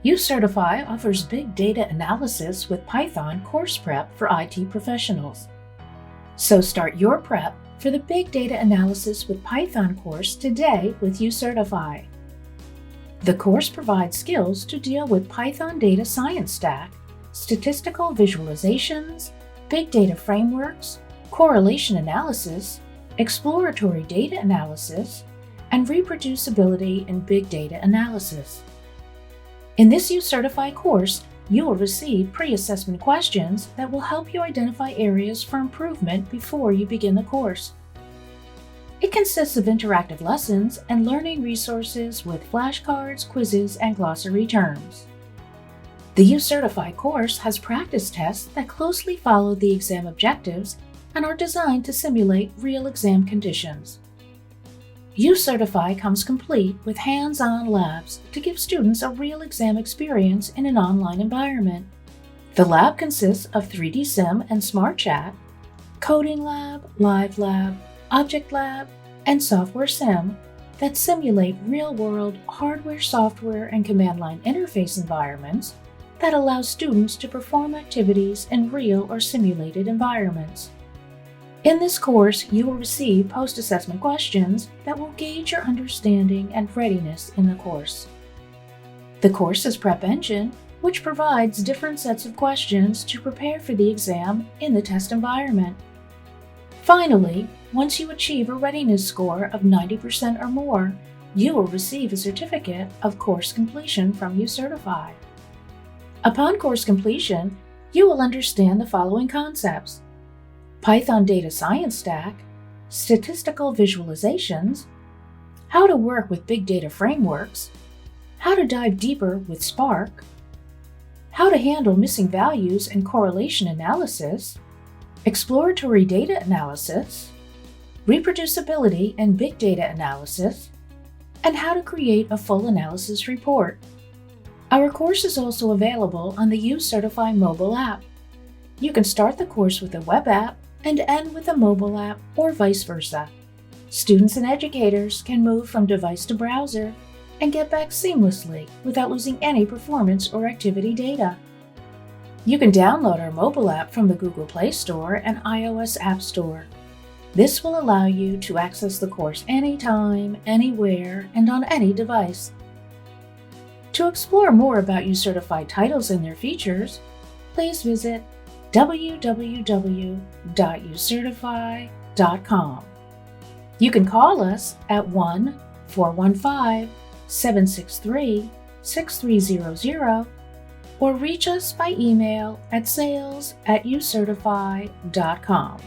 UCertify offers big data analysis with Python course prep for IT professionals. So start your prep for the Big Data Analysis with Python course today with UCertify. The course provides skills to deal with Python data science stack, statistical visualizations, big data frameworks, correlation analysis, exploratory data analysis, and reproducibility in big data analysis. In this UCertify course, you will receive pre-assessment questions that will help you identify areas for improvement before you begin the course. It consists of interactive lessons and learning resources with flashcards, quizzes, and glossary terms. The UCertify course has practice tests that closely follow the exam objectives and are designed to simulate real exam conditions. UCertify comes complete with hands-on labs to give students a real exam experience in an online environment. The lab consists of 3D Sim and Smart Chat, Coding Lab, Live Lab, Object Lab, and Software Sim that simulate real-world hardware, software, and command line interface environments that allow students to perform activities in real or simulated environments. In this course, you will receive post-assessment questions that will gauge your understanding and readiness in the course. The course's prep engine, which provides different sets of questions to prepare for the exam in the test environment. Finally, once you achieve a readiness score of 90% or more, you will receive a certificate of course completion from UCertify. Upon course completion, you will understand the following concepts: Python data science stack, statistical visualizations, how to work with big data frameworks, how to dive deeper with Spark, how to handle missing values and correlation analysis, exploratory data analysis, reproducibility and big data analysis, and how to create a full analysis report. Our course is also available on the UCertify mobile app. You can start the course with a web app and end with a mobile app or vice versa. Students and educators can move from device to browser and get back seamlessly without losing any performance or activity data. You can download our mobile app from the Google Play Store and iOS App Store. This will allow you to access the course anytime, anywhere, and on any device. To explore more about UCertify titles and their features, please visit www.ucertify.com. You can call us at 1-415-763-6300 or reach us by email at sales@ucertify.com.